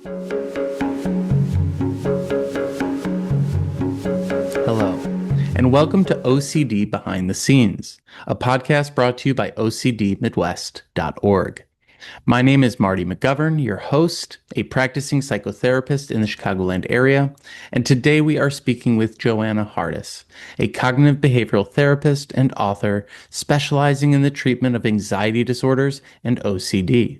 Hello, and welcome to OCD Behind the Scenes, a podcast brought to you by OCDMidwest.org. My name is Marty McGovern, your host, a practicing psychotherapist in the Chicagoland area, and today we are speaking with Joanna Hardis, a cognitive behavioral therapist and author specializing in the treatment of anxiety disorders and OCD.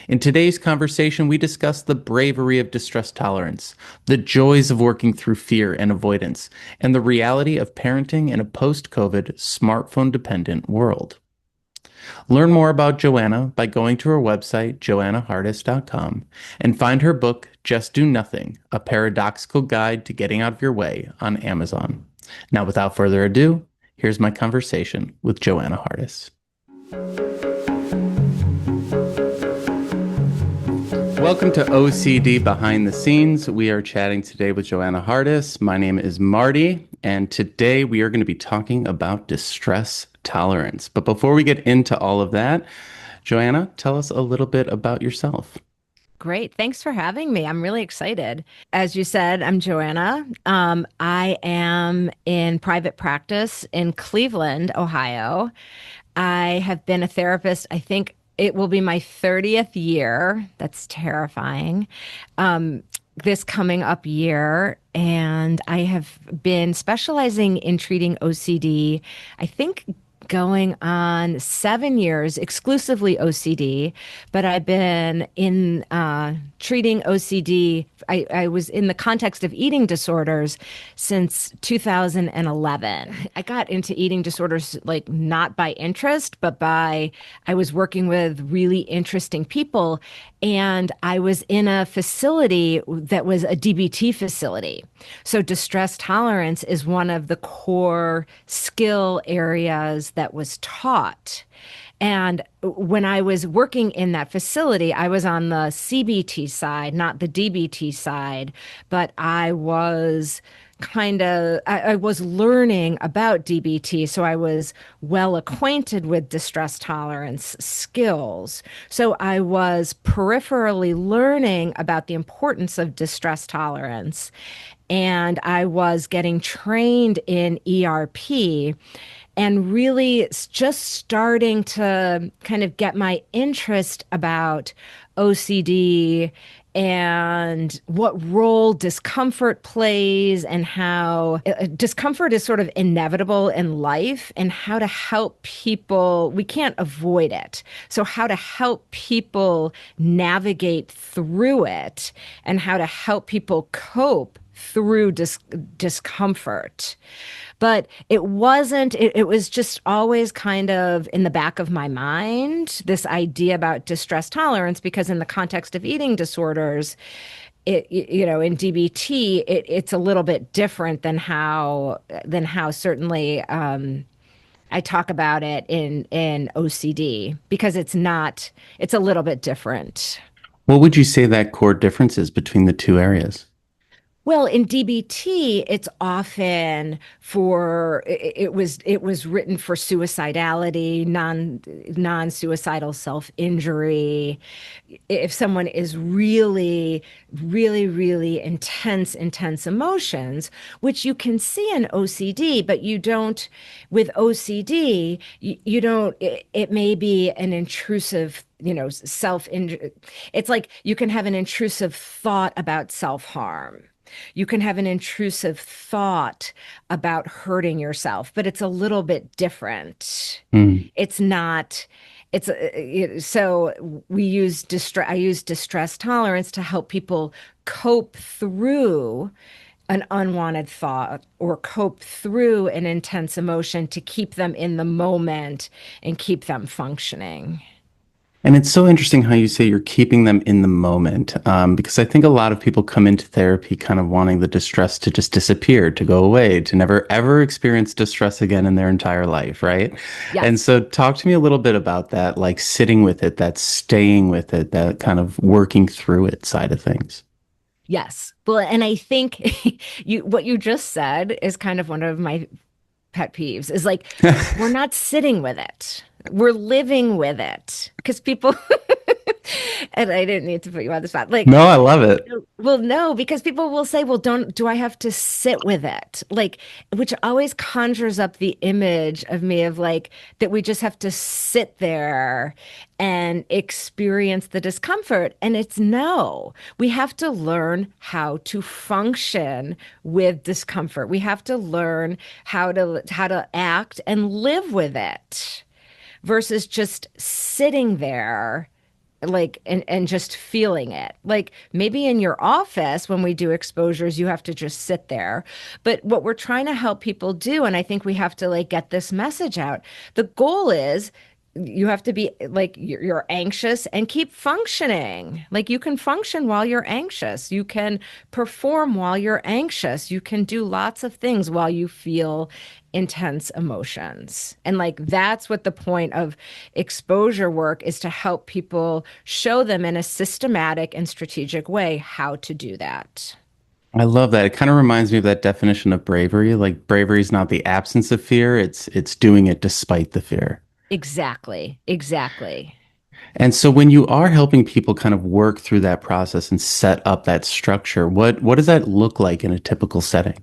In today's conversation, we discuss the bravery of distress tolerance, the joys of working through fear and avoidance, and the reality of parenting in a post-COVID, smartphone-dependent world. Learn more about Joanna by going to her website, joannahardis.com, and find her book, Just Do Nothing, A Paradoxical Guide to Getting Out of Your Way, on Amazon. Now, without further ado, here's my conversation with Joanna Hardis. Welcome to OCD Behind the Scenes. We are chatting today with Joanna Hardis. My name is Marty, and today we are going to be talking about distress tolerance. But before we get into all of that, Joanna, tell us a little bit about yourself. Great. Thanks for having me. I'm really excited. As you said, I'm Joanna. I am in private practice in Cleveland, Ohio. I have been a therapist, I think it will be my 30th year. That's terrifying. This coming up year. And I have been specializing in treating OCD, I think going on 7 years, exclusively OCD, but I've been in treating OCD. I was in the context of eating disorders since 2011. I got into eating disorders like not by interest, but I was working with really interesting people. And I was in a facility that was a DBT facility. So distress tolerance is one of the core skill areas that was taught. And when I was working in that facility, I was on the CBT side, not the DBT side, but I was I was learning about DBT, so I was well acquainted with distress tolerance skills. So I was peripherally learning about the importance of distress tolerance, and I was getting trained in ERP and really just starting to kind of get my interest about OCD and what role discomfort plays, and how discomfort is sort of inevitable in life, and how to help people. We can't avoid it. So how to help people navigate through it, and how to help people cope through discomfort. But it wasn't, it was just always kind of in the back of my mind, this idea about distress tolerance, because in the context of eating disorders, in DBT, it's a little bit different than how certainly I talk about it in OCD, because it's a little bit different. What would you say that core difference is between the two areas? Well, in DBT, it's often it was written for suicidality, non-suicidal self-injury. If someone is really, really, really intense emotions, which you can see in OCD, but you don't, with OCD, you don't, it may be an intrusive, self-injury. It's like you can have an intrusive thought about self-harm. You can have an intrusive thought about hurting yourself, but it's a little bit different. It's not, so I use distress tolerance to help people cope through an unwanted thought or cope through an intense emotion to keep them in the moment and keep them functioning. And it's so interesting how you say you're keeping them in the moment, because I think a lot of people come into therapy kind of wanting the distress to just disappear, to go away, to never ever experience distress again in their entire life, right? Yes. And so talk to me a little bit about that, like sitting with it, that staying with it, that kind of working through it side of things. Yes. Well, and I think what you just said is kind of one of my pet peeves, is like, we're not sitting with it. We're living with it, because people And I didn't need to put you on the spot. Like, No, I love it. well, no, because people will say, well, do I have to sit with it? Like, which always conjures up the image of me of like that we just have to sit there and experience the discomfort. And it's no, we have to learn how to function with discomfort. We have to learn how to act and live with it versus just sitting there like and just feeling it. Like maybe in your office when we do exposures you have to just sit there, but what we're trying to help people do, and I think we have to like get this message out, the goal is you have to be like you're anxious and keep functioning. Like you can function while you're anxious. You can perform while you're anxious. You can do lots of things while you feel intense emotions. And like that's what the point of exposure work is, to help people show them in a systematic and strategic way how to do that. I love that. It kind of reminds me of that definition of bravery. Like bravery is not the absence of fear, it's doing it despite the fear. Exactly. Exactly. And so when you are helping people kind of work through that process and set up that structure, what does that look like in a typical setting?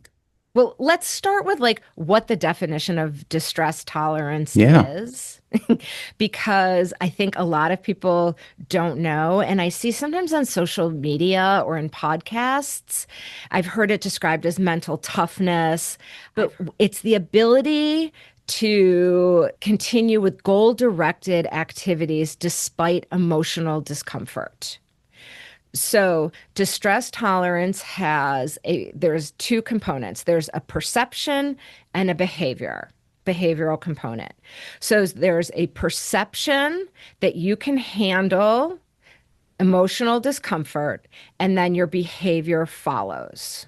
Well, let's start with like what the definition of distress tolerance Yeah. is, because I think a lot of people don't know. And I see sometimes on social media or in podcasts, I've heard it described as mental toughness, but it's the ability to continue with goal directed activities despite emotional discomfort. So, distress tolerance there's two components. There's a perception and a behavioral component. So, there's a perception that you can handle emotional discomfort, and then your behavior follows.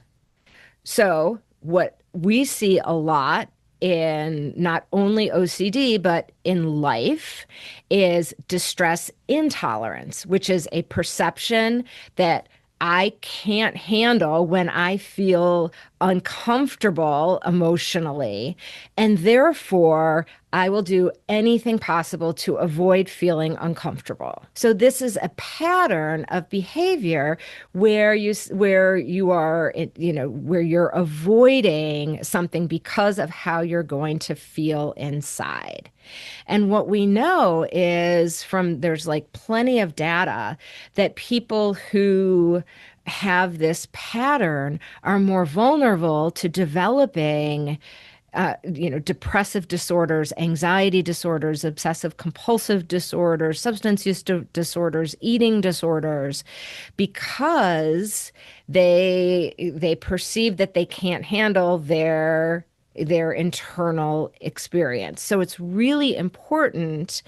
So, what we see a lot in not only OCD, but in life is distress intolerance, which is a perception that I can't handle when I feel uncomfortable emotionally. And therefore, I will do anything possible to avoid feeling uncomfortable. So this is a pattern of behavior where you are, where you're avoiding something because of how you're going to feel inside. And what we know is there's like plenty of data that people who have this pattern are more vulnerable to developing depressive disorders, anxiety disorders, obsessive compulsive disorders, substance use disorders, eating disorders, because they perceive that they can't handle their internal experience. So it's really important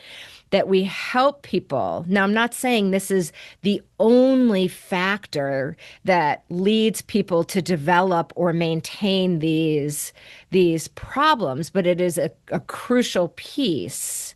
that we help people. Now, I'm not saying this is the only factor that leads people to develop or maintain these problems, but it is a crucial piece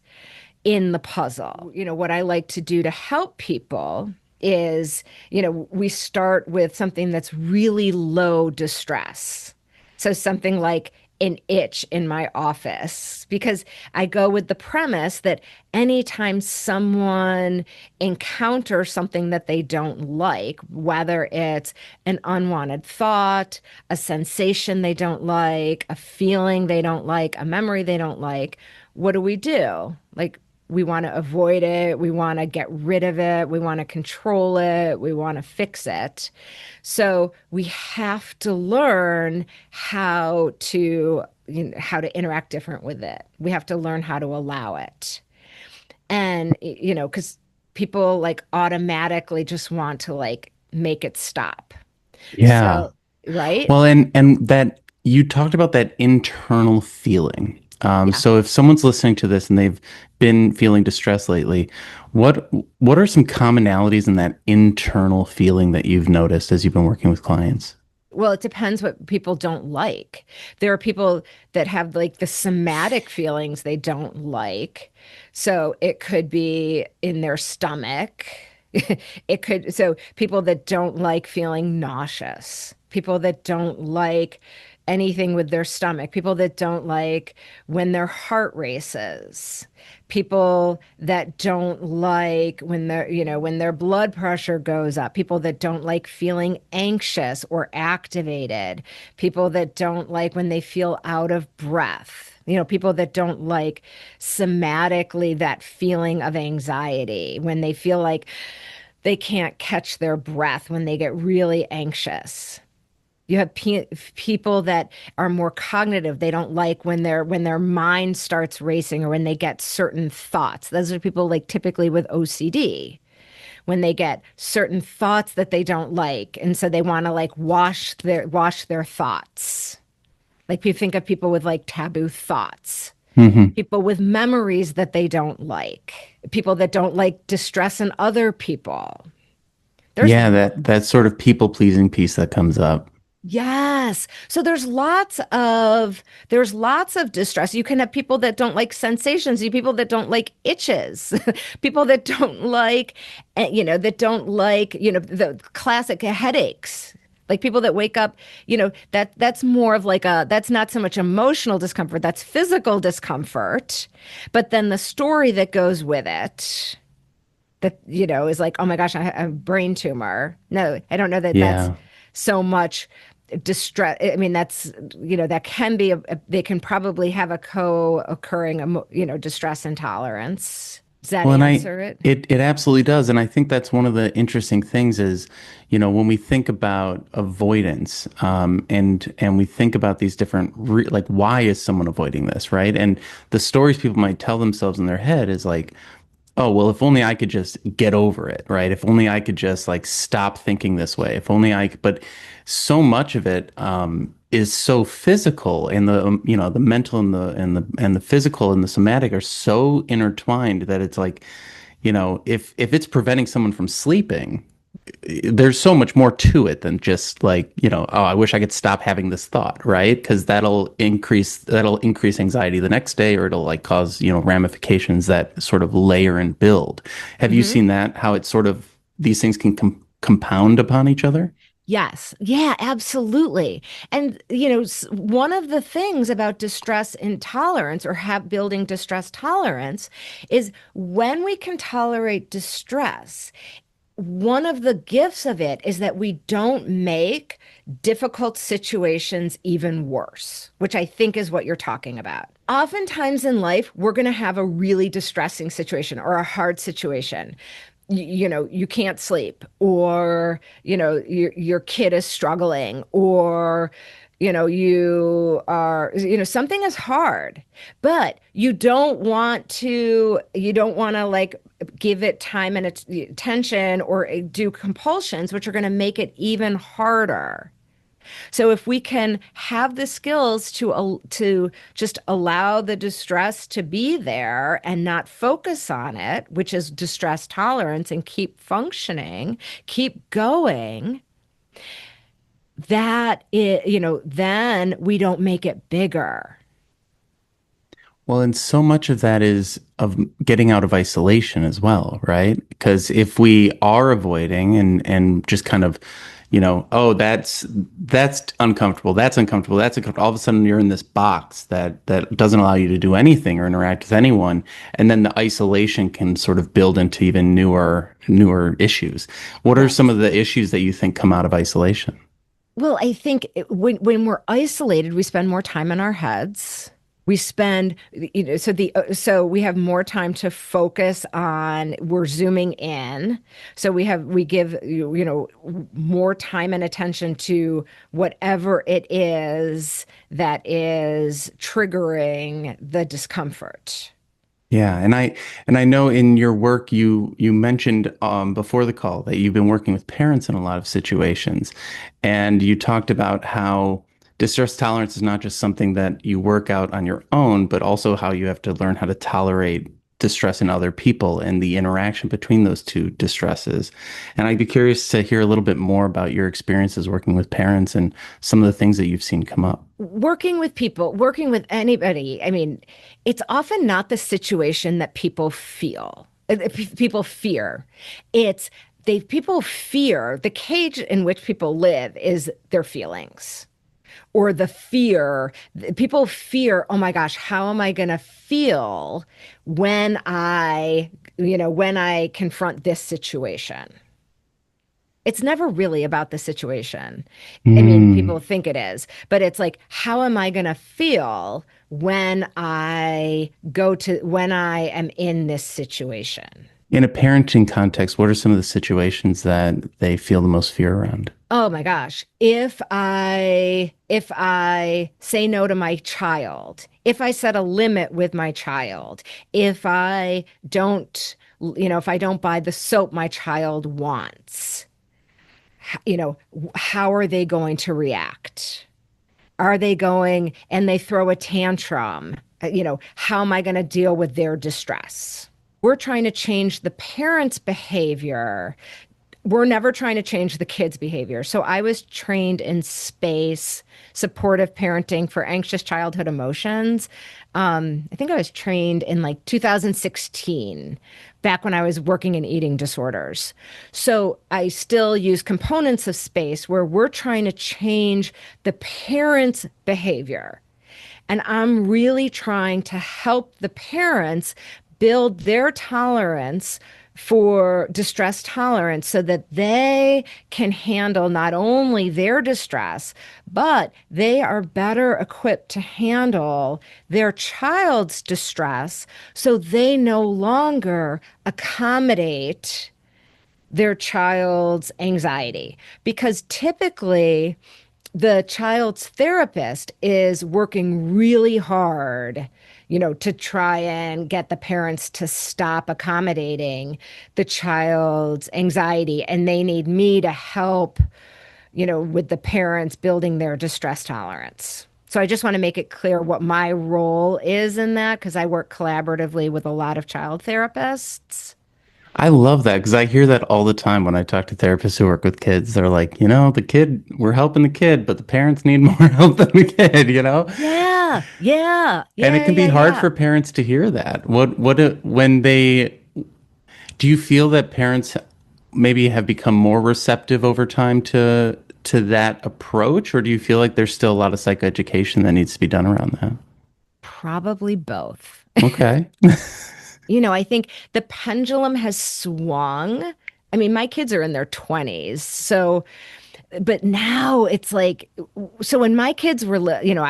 in the puzzle. What I like to do to help people is, we start with something that's really low distress. So something like an itch in my office, because I go with the premise that anytime someone encounters something that they don't like, whether it's an unwanted thought, a sensation they don't like, a feeling they don't like, a memory they don't like, what do? Like, we want to avoid it. We want to get rid of it. We want to control it. We want to fix it. So we have to learn how to interact different with it. We have to learn how to allow it. And, because people like automatically just want to like make it stop. Yeah. So, right? Well, and that you talked about that internal feeling. Yeah. So if someone's listening to this and they've been feeling distressed lately, what what are some commonalities in that internal feeling that you've noticed as you've been working with clients? Well, it depends what people don't like. There are people that have like the somatic feelings they don't like. So it could be in their stomach. So people that don't like feeling nauseous, people that don't like anything with their stomach, people that don't like when their heart races, people that don't like when when their blood pressure goes up, people that don't like feeling anxious or activated, people that don't like when they feel out of breath, people that don't like somatically that feeling of anxiety, when they feel like they can't catch their breath, when they get really anxious. You have people that are more cognitive. They don't like when their mind starts racing or when they get certain thoughts. Those are people like typically with OCD, when they get certain thoughts that they don't like, and so they want to like wash their thoughts. Like you think of people with like taboo thoughts, Hmm. people with memories that they don't like, people that don't like distress in other people. There's Yeah, that sort of people pleasing piece that comes up. Yes. So there's lots of distress. You can have people that don't like sensations, you people that don't like itches, people that don't like the classic headaches. Like people that wake up, that's more of like that's not so much emotional discomfort, that's physical discomfort. But then the story that goes with it that is like, oh my gosh, I have a brain tumor. No, I don't know that that's Yeah. so much distress. I mean, that's that can be they can probably have a co-occurring distress intolerance. Does that Well, and answer it? it absolutely does. And I think that's one of the interesting things is, when we think about avoidance, and we think about these different like why is someone avoiding this, right? And the stories people might tell themselves in their head is like, oh, well, if only I could just get over it, right? If only I could just like stop thinking this way. If only but so much of it is so physical, and the mental and the physical and the somatic are so intertwined that it's like, if it's preventing someone from sleeping, there's so much more to it than just like, oh, I wish I could stop having this thought, right? Because that'll increase anxiety the next day, or it'll like cause, ramifications that sort of layer and build. Have you Hmm. seen that, how it's sort of these things can compound upon each other? Yes. Yeah, absolutely. And, one of the things about distress intolerance or building distress tolerance is when we can tolerate distress, one of the gifts of it is that we don't make difficult situations even worse, which I think is what you're talking about. Oftentimes in life, we're going to have a really distressing situation or a hard situation. You can't sleep, or your kid is struggling, or something is hard, but you don't want to like give it time and attention, or do compulsions which are going to make it even harder. So if we can have the skills to just allow the distress to be there and not focus on it, which is distress tolerance, and keep functioning, keep going, then we don't make it bigger. Well, and so much of that is of getting out of isolation as well, right? Because if we are avoiding and just kind of, oh, that's uncomfortable, that's uncomfortable, that's uncomfortable. All of a sudden, you're in this box that doesn't allow you to do anything or interact with anyone, and then the isolation can sort of build into even newer issues. What are some Yes. of the issues that you think come out of isolation? Well, I think when we're isolated, we spend more time in our heads. We spend, so we have more time to focus on, we're zooming in. So we give, more time and attention to whatever it is that is triggering the discomfort. Yeah, and I know in your work you mentioned before the call that you've been working with parents in a lot of situations, and you talked about how distress tolerance is not just something that you work out on your own, but also how you have to learn how to tolerate distress in other people and the interaction between those two distresses. And I'd be curious to hear a little bit more about your experiences working with parents and some of the things that you've seen come up. Working with people, working with anybody, I mean, it's often not the situation that people feel. People fear. It's people fear the cage in which people live is their feelings. or the fear. People fear, oh my gosh, how am I going to feel when when I confront this situation? It's never really about the situation. I mean, Hmm. people think it is, but it's like, how am I going to feel when I am in this situation? In a parenting context, what are some of the situations that they feel the most fear around? Oh my gosh. If I say no to my child, if I set a limit with my child, if I don't, if I don't buy the soap my child wants, how are they going to react? Are they going and they throw a tantrum? How am I going to deal with their distress? We're trying to change the parents' behavior. We're never trying to change the kids' behavior. So I was trained in space, supportive parenting for anxious childhood emotions. I think I was trained in like 2016, back when I was working in eating disorders. So I still use components of space where we're trying to change the parents' behavior. And I'm really trying to help the parents build their tolerance for distress tolerance so that they can handle not only their distress, but they are better equipped to handle their child's distress so they no longer accommodate their child's anxiety. Because typically, the child's therapist is working really hard, to try and get the parents to stop accommodating the child's anxiety. And they need me to help, with the parents building their distress tolerance. So I just want to make it clear what my role is in that because I work collaboratively with a lot of child therapists. I love that because I hear that all the time when I talk to therapists who work with kids. They're like, the kid, we're helping the kid, but the parents need more help than the kid. Yeah, yeah, And it yeah, can be yeah, hard yeah. for parents to hear that. Do you feel that parents maybe have become more receptive over time to that approach, or do you feel like there's still a lot of psychoeducation that needs to be done around that? Probably both. Okay. I think the pendulum has swung. I mean, my kids are in their 20s. So, but now it's like, so when my kids were,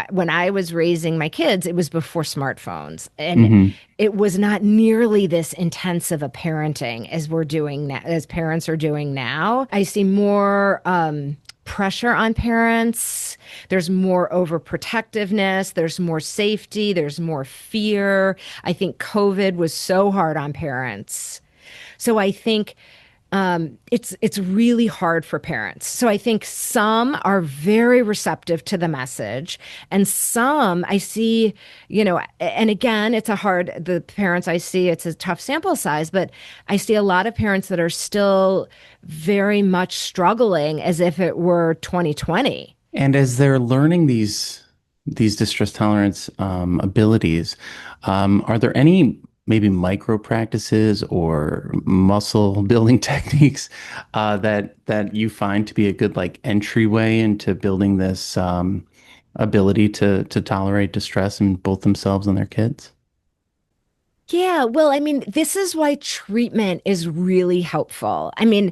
when I was raising my kids, it was before smartphones. And Hmm. it was not nearly this intensive a parenting as we're doing now, as parents are doing now. I see more, pressure on parents. There's more overprotectiveness. There's more safety. There's more fear. I think COVID was so hard on parents. So I think it's really hard for parents. So I think some are very receptive to the message, and some I see, and again, the parents I see, it's a tough sample size, but I see a lot of parents that are still very much struggling as if it were 2020. And as they're learning these distress tolerance abilities, are there any maybe micro practices or muscle building techniques that you find to be a good like entryway into building this ability to tolerate distress in both themselves and their kids? Yeah, well, I mean, this is why treatment is really helpful. I mean,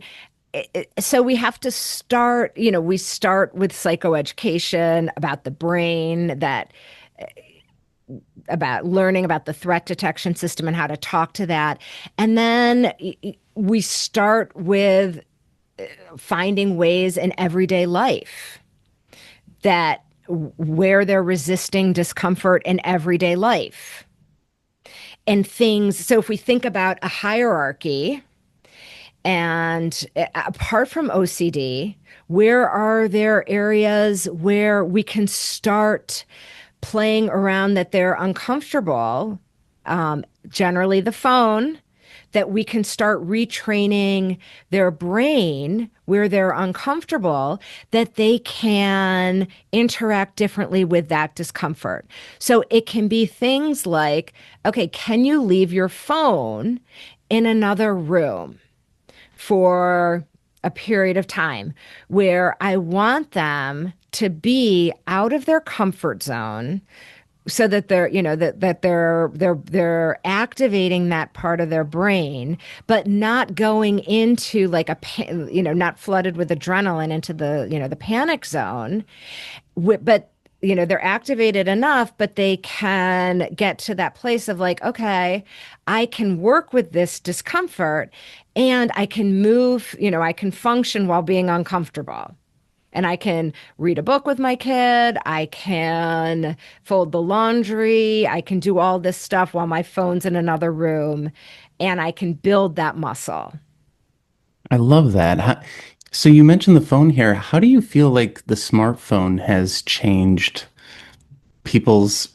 so we have to start, we start with psychoeducation about the brain, that about learning about the threat detection system and how to talk to that. And then we start with finding ways in everyday life that where they're resisting discomfort in everyday life and things. So if we think about a hierarchy, and apart from OCD, where are there areas where we can start playing around that they're uncomfortable? Generally, the phone, that we can start retraining their brain where they're uncomfortable, that they can interact differently with that discomfort. So it can be things like, okay, can you leave your phone in another room for a period of time where I want them to be out of their comfort zone so that they're they're activating that part of their brain, but not going into like not flooded with adrenaline into the panic zone. But they're activated enough, but they can get to that place of like, okay, I can work with this discomfort and I can move, I can function while being uncomfortable. And I can read a book with my kid. I can fold the laundry. I can do all this stuff while my phone's in another room. And I can build that muscle. I love that. So you mentioned the phone here. How do you feel like the smartphone has changed people's?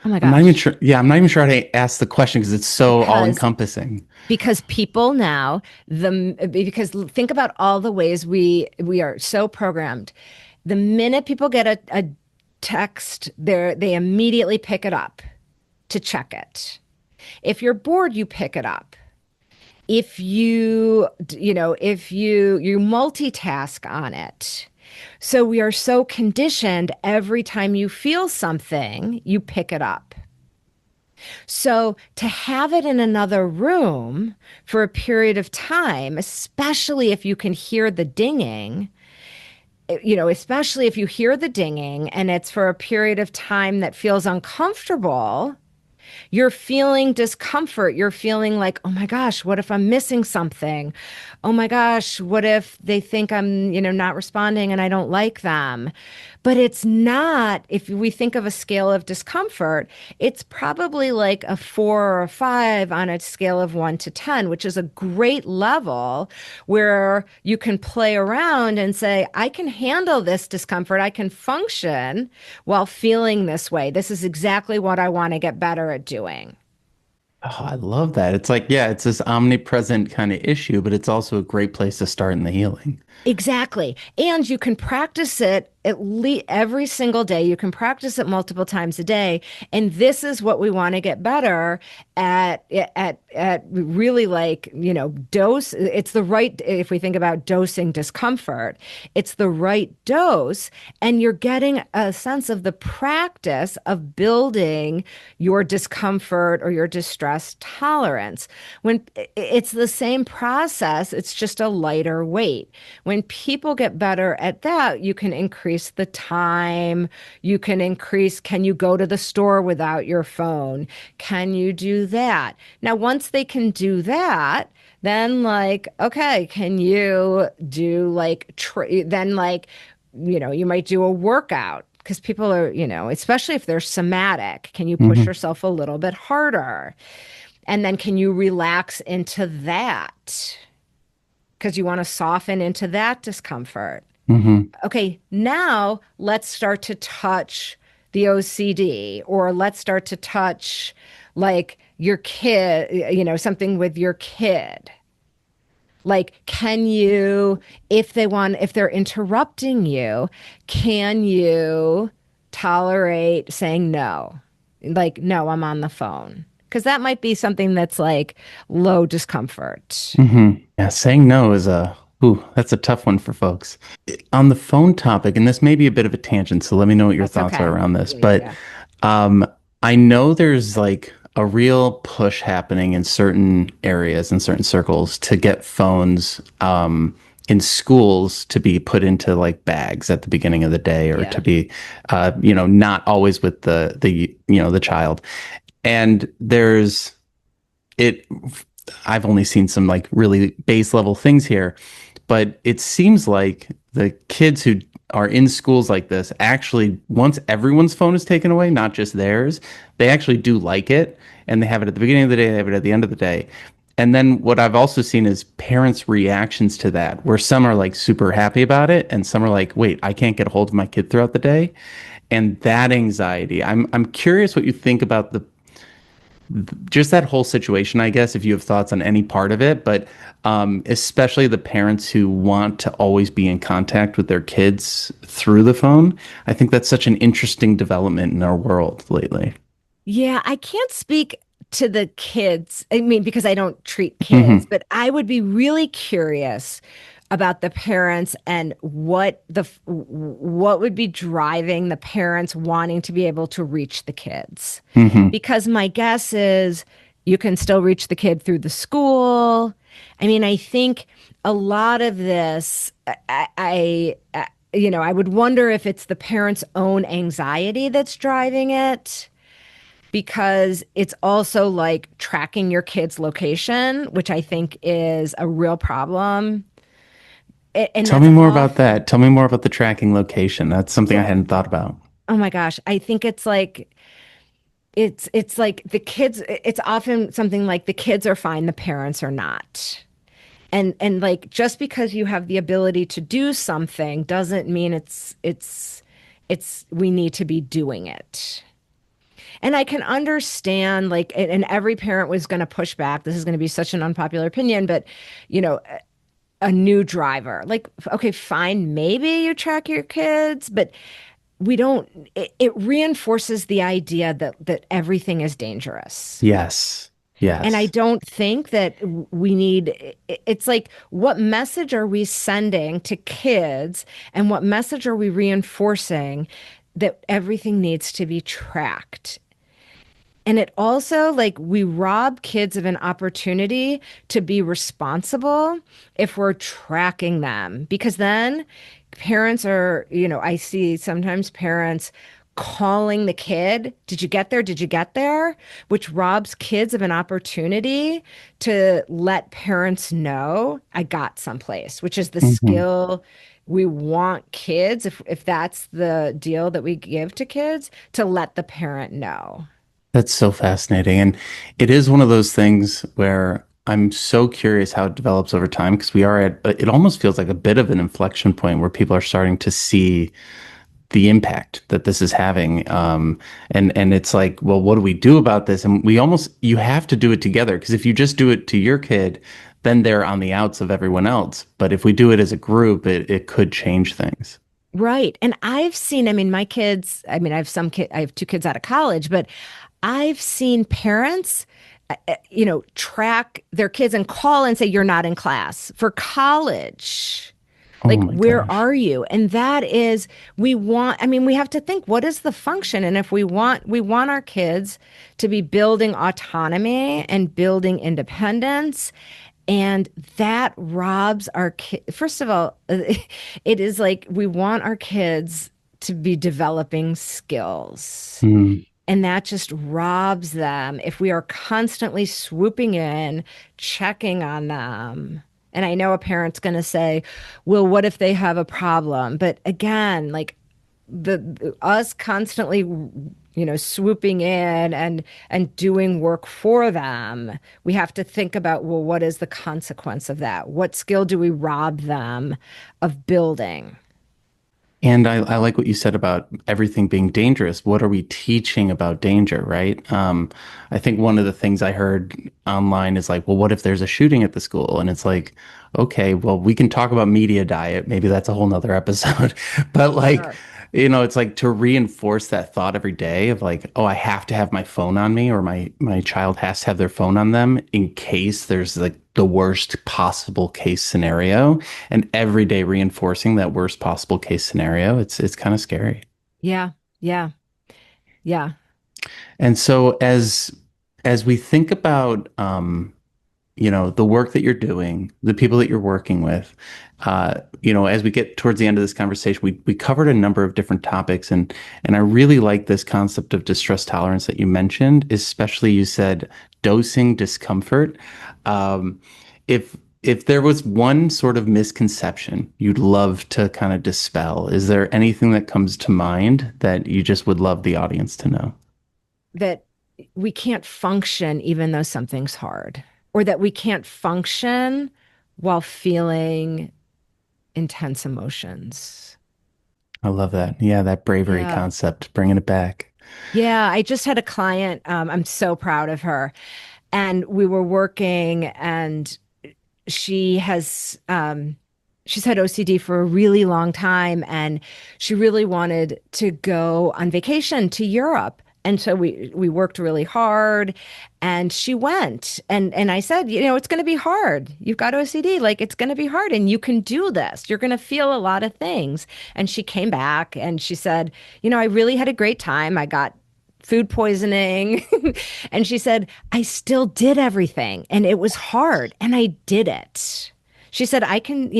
Oh my I'm not even gosh. sure. Yeah, I'm not even sure how to ask the question because it's so Because all-encompassing. people now, because think about all the ways we are so programmed. The minute people get a text, they immediately pick it up to check it. If you're bored, you pick it up. If you multitask on it. So we are so conditioned every time you feel something, you pick it up. So to have it in another room for a period of time, especially if you can hear the dinging, especially if you hear the dinging and it's for a period of time that feels uncomfortable, you're feeling discomfort. You're feeling like, oh my gosh, what if I'm missing something? Oh my gosh, what if they think I'm, not responding and I don't like them? But it's not, if we think of a scale of discomfort, it's probably like a 4 or 5 on a scale of 1 to 10, which is a great level where you can play around and say, I can handle this discomfort. I can function while feeling this way. This is exactly what I want to get better at doing. Oh, I love that. It's like, yeah, it's this omnipresent kind of issue, but it's also a great place to start in the healing. Exactly. And you can practice it at least every single day. You can practice it multiple times a day. And this is what we want to get better at really, like, dose. It's the right, if we think about dosing discomfort, it's the right dose. And you're getting a sense of the practice of building your discomfort or your distress tolerance. When it's the same process, it's just a lighter weight. When people get better at that, you can increase the time. You can increase, can you go to the store without your phone? Can you do that? Now, once they can do that, then like, okay, can you do like, then like, you might do a workout because people are, especially if they're somatic, can you push Hmm. yourself a little bit harder? And then can you relax into that? Because you want to soften into that discomfort. Hmm. Okay, now let's start to touch the OCD, or let's start to touch like your kid, something with your kid. Like, can you, if they're interrupting you, can you tolerate saying no? Like, no, I'm on the phone. Because that might be something that's like low discomfort. Yeah, saying no is that's a tough one for folks. On the phone topic, and this may be a bit of a tangent, so let me know what your That's thoughts are okay. around this. Yeah, yeah, But yeah. um, I know there's like a real push happening in certain areas and certain circles to get phones in schools to be put into like bags at the beginning of the day or to Yeah. be not always with the child. And there's it I've only seen some like really base level things here, but it seems like the kids who are in schools like this actually, once everyone's phone is taken away, not just theirs, they actually do like it. And they have it at the beginning of the day, they have it at the end of the day. And then what I've also seen is parents' reactions to that, where some are like super happy about it, and some are like, wait, I can't get a hold of my kid throughout the day. And that anxiety, I'm curious what you think about the just that whole situation, I guess, if you have thoughts on any part of it, but especially the parents who want to always be in contact with their kids through the phone. I think that's such an interesting development in our world lately. Yeah, I can't speak to the kids. I mean, because I don't treat kids, Hmm. but I would be really curious about the parents and what would be driving the parents wanting to be able to reach the kids. Hmm. Because my guess is you can still reach the kid through the school. I mean, I think a lot of this, I would wonder if it's the parents' own anxiety that's driving it, because it's also like tracking your kid's location, which I think is a real problem. And Tell that's me more about off. that. Tell me more about the tracking location. That's something I Well, hadn't thought about. oh my gosh, I think it's like the kids, it's often something like the kids are fine, the parents are not. And like just because you have the ability to do something doesn't mean it's we need to be doing it. And I can understand, like, and every parent was going to push back. This is going to be such an unpopular opinion, but, you know, a new driver, like, okay, fine, maybe you track your kids, but we don't, it reinforces the idea that everything is dangerous. Yes. And I Yes. don't think that we need, it's like, what message are we sending to kids and what message are we reinforcing that everything needs to be tracked? And it also, like, we rob kids of an opportunity to be responsible if we're tracking them. Because then parents are, I see sometimes parents calling the kid, "Did you get there? Did you get there?" Which robs kids of an opportunity to let parents know, "I got someplace," which is the Hmm. skill we want kids, if that's the deal that we give to kids, to let the parent know. That's so fascinating. And it is one of those things where I'm so curious how it develops over time because we are at, it almost feels like a bit of an inflection point where people are starting to see the impact that this is having. And it's like, well, what do we do about this? And you have to do it together because if you just do it to your kid, then they're on the outs of everyone else. But if we do it as a group, it could change things. Right. And I've seen, I mean, my kids, I mean, I have two kids out of college, but I've seen parents, track their kids and call and say, "You're not in class for college. Oh Like, my where gosh. are you?" And that is, I mean, we have to think, what is the function? And if we want our kids to be building autonomy and building independence, and that robs our kids. First of all, it is like we want our kids to be developing skills. Mm. And that just robs them if we are constantly swooping in, checking on them. And I know a parent's going to say, "Well, what if they have a problem?" But again, like us constantly, swooping in and doing work for them, we have to think about, well, what is the consequence of that? What skill do we rob them of building? And I like what you said about everything being dangerous. What are we teaching about danger, right? I think one of the things I heard online is like, well, what if there's a shooting at the school? And it's like, okay, well, we can talk about media diet. Maybe that's a whole nother episode. But like, Sure. it's like to reinforce that thought every day of like, oh, I have to have my phone on me or my child has to have their phone on them in case there's like the worst possible case scenario and every day reinforcing that worst possible case scenario, it's kind of scary. Yeah. Yeah. Yeah. And so as we think about the work that you're doing, the people that you're working with, as we get towards the end of this conversation, we covered a number of different topics, and I really like this concept of distress tolerance that you mentioned, especially you said dosing discomfort. Um, if there was one sort of misconception you'd love to kind of dispel, is there anything that comes to mind that you just would love the audience to know? That we can't function even though something's hard, or that we can't function while feeling intense emotions. I love that. Yeah, that bravery Yeah. concept, bringing it back. Yeah. I just had a client. I'm so proud of her. And we were working, and she has, she's had OCD for a really long time. And she really wanted to go on vacation to Europe. And so we worked really hard, and she went, and I said, it's going to be hard. You've got OCD, like it's going to be hard, and you can do this. You're going to feel a lot of things. And she came back and she said, I really had a great time. I got food poisoning. And she said, I still did everything, and it was hard, and I did it. She said, I can,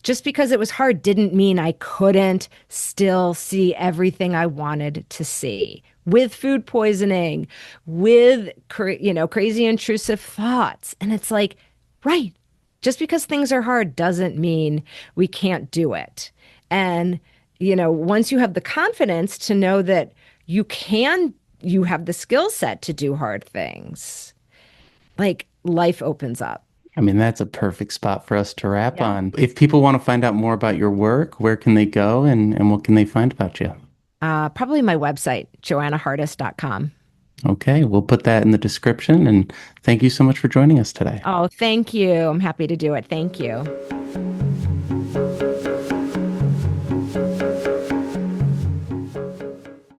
just because it was hard didn't mean I couldn't still see everything I wanted to see with food poisoning, with, crazy intrusive thoughts. And it's like, right, just because things are hard doesn't mean we can't do it. And, once you have the confidence to know that you have the skill set to do hard things, like life opens up. I mean, that's a perfect spot for us to wrap Yeah. on. If people want to find out more about your work, where can they go and what can they find about you? Probably my website, joannahardis.com. Okay, we'll put that in the description. And thank you so much for joining us today. Oh, thank you. I'm happy to do it. Thank you.